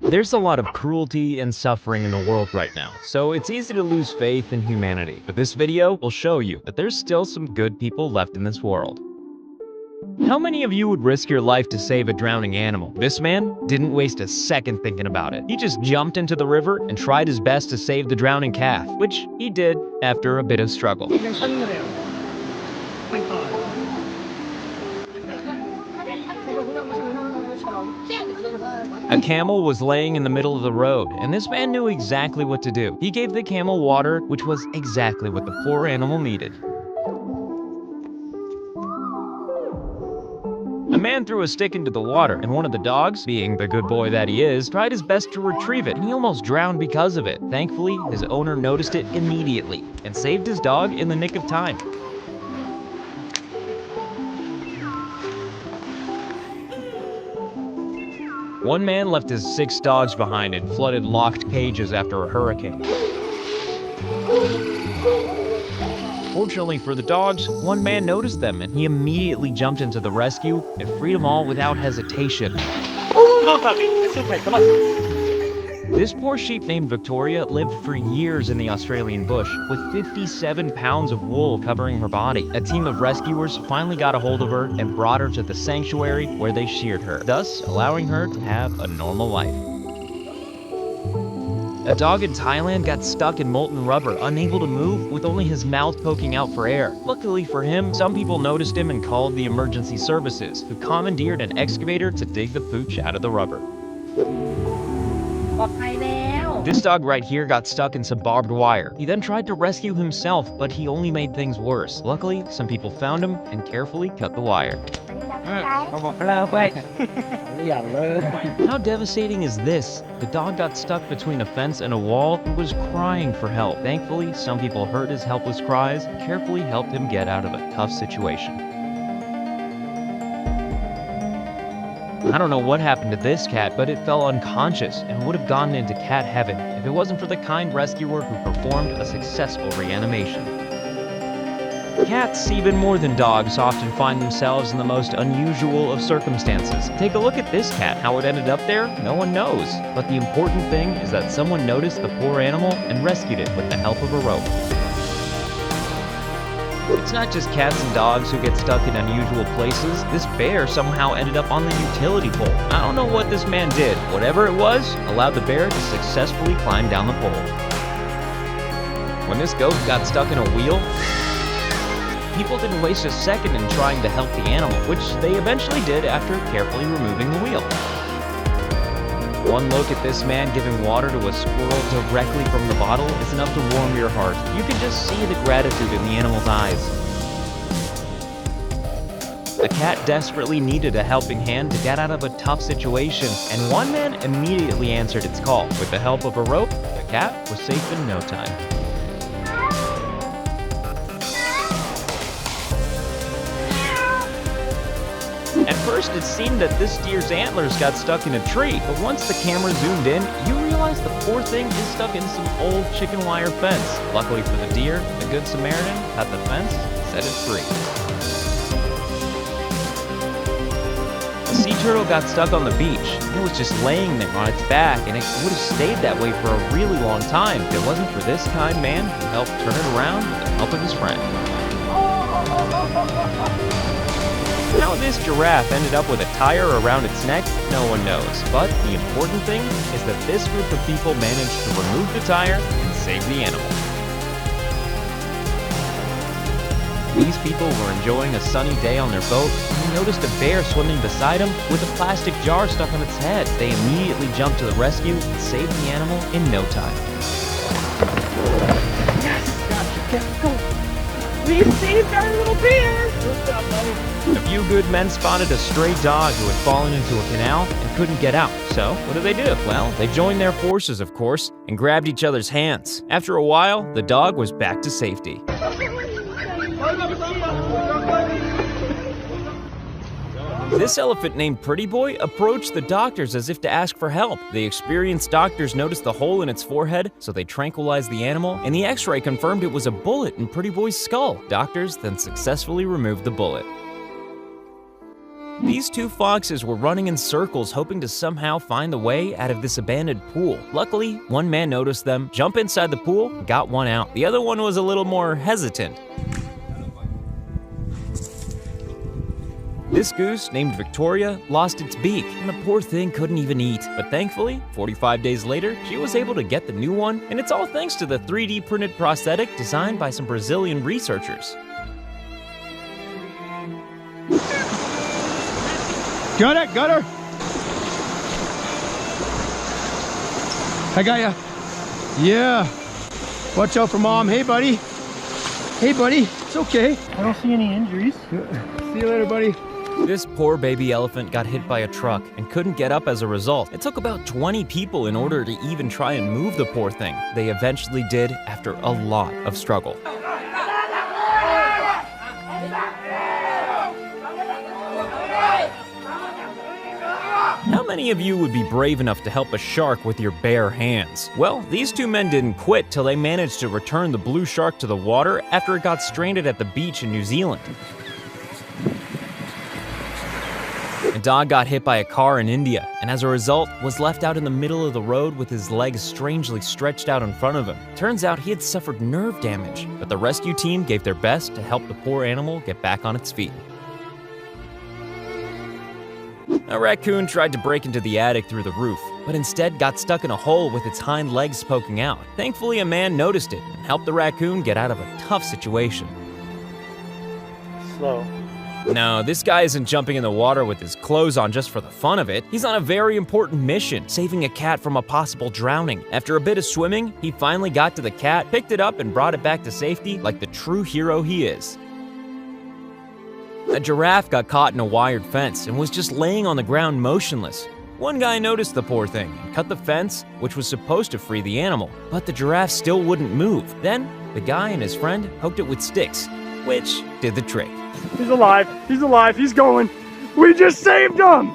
There's a lot of cruelty and suffering in the world right now, so it's easy to lose faith in humanity. But this video will show you that there's still some good people left in this world. How many of you would risk your life to save a drowning animal? This man didn't waste a second thinking about it. He just jumped into the river and tried his best to save the drowning calf, which he did after a bit of struggle. A camel was laying in the middle of the road, and this man knew exactly what to do. He gave the camel water, which was exactly what the poor animal needed. A man threw a stick into the water, and one of the dogs, being the good boy that he is, tried his best to retrieve it, and he almost drowned because of it. Thankfully, his owner noticed it immediately and saved his dog in the nick of time. One man left his 6 dogs behind in flooded locked cages after a hurricane. Fortunately for the dogs, one man noticed them and he immediately jumped into the rescue and freed them all without hesitation. This poor sheep named Victoria lived for years in the Australian bush, with 57 pounds of wool covering her body. A team of rescuers finally got a hold of her and brought her to the sanctuary where they sheared her, thus allowing her to have a normal life. A dog in Thailand got stuck in molten rubber, unable to move, with only his mouth poking out for air. Luckily for him, some people noticed him and called the emergency services, who commandeered an excavator to dig the pooch out of the rubber. This dog right here got stuck in some barbed wire. He then tried to rescue himself, but he only made things worse. Luckily, some people found him and carefully cut the wire. How devastating is this? The dog got stuck between a fence and a wall and was crying for help. Thankfully, some people heard his helpless cries and carefully helped him get out of a tough situation. I don't know what happened to this cat, but it fell unconscious and would have gone into cat heaven if it wasn't for the kind rescuer who performed a successful reanimation. Cats, even more than dogs, often find themselves in the most unusual of circumstances. Take a look at this cat. How it ended up there, no one knows. But the important thing is that someone noticed the poor animal and rescued it with the help of a rope. It's not just cats and dogs who get stuck in unusual places. This bear somehow ended up on the utility pole. I don't know what this man did. Whatever it was, allowed the bear to successfully climb down the pole. When this goat got stuck in a wheel, people didn't waste a second in trying to help the animal, which they eventually did after carefully removing the wheel. One look at this man giving water to a squirrel directly from the bottle is enough to warm your heart. You can just see the gratitude in the animal's eyes. The cat desperately needed a helping hand to get out of a tough situation, and one man immediately answered its call. With the help of a rope, the cat was safe in no time. At first, it seemed that this deer's antlers got stuck in a tree, but once the camera zoomed in, you realize the poor thing is stuck in some old chicken wire fence. Luckily for the deer, the Good Samaritan cut the fence and set it free. A sea turtle got stuck on the beach. It was just laying there on its back, and it would have stayed that way for a really long time if it wasn't for this kind man who helped turn it around with the help of his friend. How this giraffe ended up with a tire around its neck, no one knows. But the important thing is that this group of people managed to remove the tire and save the animal. These people were enjoying a sunny day on their boat when they noticed a bear swimming beside them with a plastic jar stuck on its head. They immediately jumped to the rescue and saved the animal in no time. Yes, go. We saved our little bear! A few good men spotted a stray dog who had fallen into a canal and couldn't get out. So, what do? Well, they joined their forces, of course, and grabbed each other's hands. After a while, the dog was back to safety. This elephant named Pretty Boy approached the doctors as if to ask for help. The experienced doctors noticed the hole in its forehead, so they tranquilized the animal, and the x-ray confirmed it was a bullet in Pretty Boy's skull. Doctors then successfully removed the bullet. These two foxes were running in circles hoping to somehow find the way out of this abandoned pool. Luckily, one man noticed them, jumped inside the pool, and got one out. The other one was a little more hesitant. This goose, named Victoria, lost its beak, and the poor thing couldn't even eat. But thankfully, 45 days later, she was able to get the new one, and it's all thanks to the 3D printed prosthetic designed by some Brazilian researchers. Got her. I got ya. Yeah. Watch out for mom. Hey, buddy. It's okay. I don't see any injuries. See you later, buddy. This poor baby elephant got hit by a truck and couldn't get up as a result. It took about 20 people in order to even try and move the poor thing. They eventually did after a lot of struggle. How many of you would be brave enough to help a shark with your bare hands? Well, these two men didn't quit till they managed to return the blue shark to the water after it got stranded at the beach in New Zealand. A dog got hit by a car in India, and as a result, was left out in the middle of the road with his legs strangely stretched out in front of him. Turns out he had suffered nerve damage, but the rescue team gave their best to help the poor animal get back on its feet. A raccoon tried to break into the attic through the roof, but instead got stuck in a hole with its hind legs poking out. Thankfully, a man noticed it and helped the raccoon get out of a tough situation. Slow. No, this guy isn't jumping in the water with his clothes on just for the fun of it. He's on a very important mission, saving a cat from a possible drowning. After a bit of swimming, he finally got to the cat, picked it up, and brought it back to safety like the true hero he is. A giraffe got caught in a wired fence and was just laying on the ground motionless. One guy noticed the poor thing and cut the fence, which was supposed to free the animal, but the giraffe still wouldn't move. Then, the guy and his friend poked it with sticks, which did the trick. He's alive, he's going. We just saved him!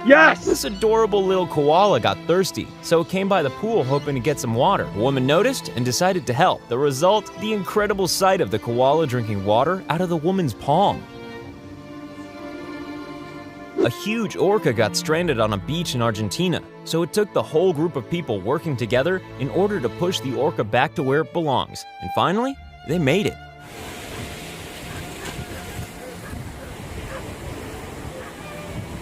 Yes! This adorable little koala got thirsty, so it came by the pool hoping to get some water. A woman noticed and decided to help. The result, the incredible sight of the koala drinking water out of the woman's palm. A huge orca got stranded on a beach in Argentina, so it took the whole group of people working together in order to push the orca back to where it belongs. And finally, they made it.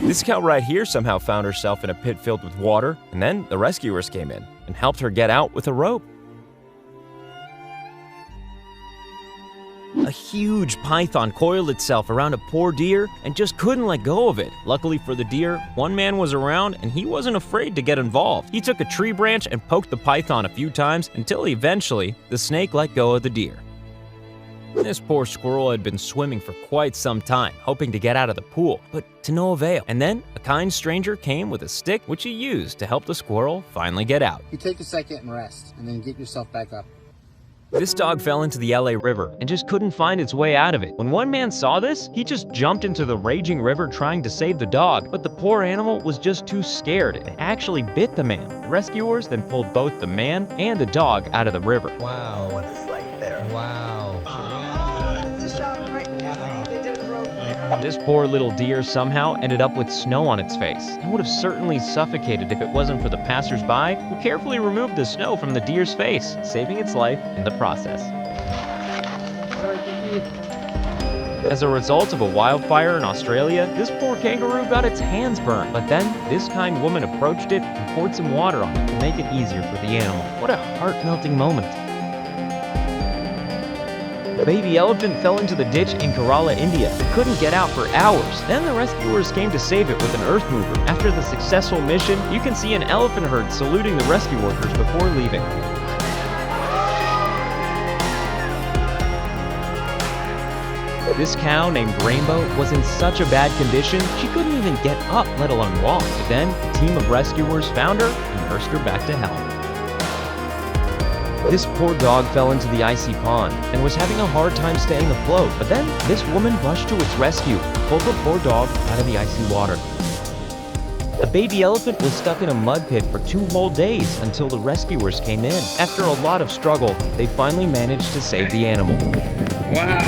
This cow right here somehow found herself in a pit filled with water, and then the rescuers came in and helped her get out with a rope. A huge python coiled itself around a poor deer and just couldn't let go of it. Luckily for the deer, one man was around and he wasn't afraid to get involved. He took a tree branch and poked the python a few times until eventually the snake let go of the deer. This poor squirrel had been swimming for quite some time, hoping to get out of the pool, but to no avail. And then a kind stranger came with a stick which he used to help the squirrel finally get out. You take a second and rest, and then get yourself back up. This dog fell into the LA River and just couldn't find its way out of it. When one man saw this, he just jumped into the raging river trying to save the dog, but the poor animal was just too scared and actually bit the man. The rescuers then pulled both the man and the dog out of the river. Wow. What a sight there. Wow. This poor little deer somehow ended up with snow on its face. It would have certainly suffocated if it wasn't for the passersby who carefully removed the snow from the deer's face, saving its life in the process. As a result of a wildfire in Australia, this poor kangaroo got its hands burned. But then, this kind woman approached it and poured some water on it to make it easier for the animal. What a heart-melting moment. The baby elephant fell into the ditch in Kerala, India. It couldn't get out for hours. Then the rescuers came to save it with an earth mover. After the successful mission, you can see an elephant herd saluting the rescue workers before leaving. This cow named Rainbow was in such a bad condition, she couldn't even get up, let alone walk. But then, a team of rescuers found her and nursed her back to health. This poor dog fell into the icy pond and was having a hard time staying afloat, but then this woman rushed to its rescue and pulled the poor dog out of the icy water. The baby elephant was stuck in a mud pit for 2 whole days until the rescuers came in. After a lot of struggle, they finally managed to save the animal. Wow.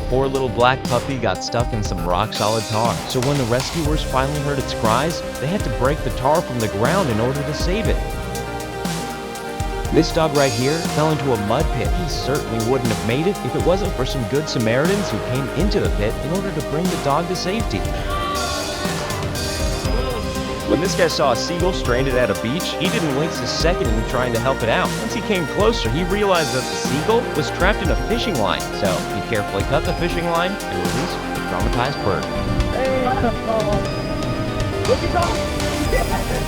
poor little black puppy got stuck in some rock-solid tar. So when the rescuers finally heard its cries, they had to break the tar from the ground in order to save it. This dog right here fell into a mud pit. He certainly wouldn't have made it if it wasn't for some good Samaritans who came into the pit in order to bring the dog to safety. When this guy saw a seagull stranded at a beach, he didn't waste a second in trying to help it out. Once he came closer, he realized that the seagull was trapped in a fishing line. So he carefully cut the fishing line and released the traumatized bird.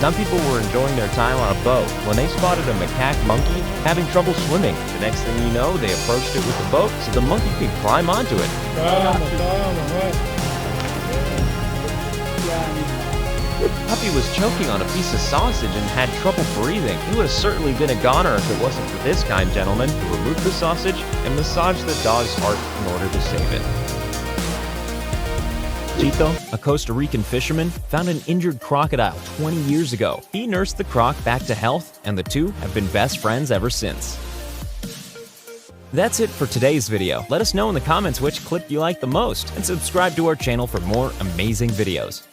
Some people were enjoying their time on a boat when they spotted a macaque monkey having trouble swimming. The next thing you know, they approached it with the boat so the monkey could climb onto it. Puppy was choking on a piece of sausage and had trouble breathing. He would have certainly been a goner if it wasn't for this kind gentleman who removed the sausage and massaged the dog's heart in order to save it. Chito, a Costa Rican fisherman, found an injured crocodile 20 years ago. He nursed the croc back to health, and the two have been best friends ever since. That's it for today's video. Let us know in the comments which clip you like the most, and subscribe to our channel for more amazing videos.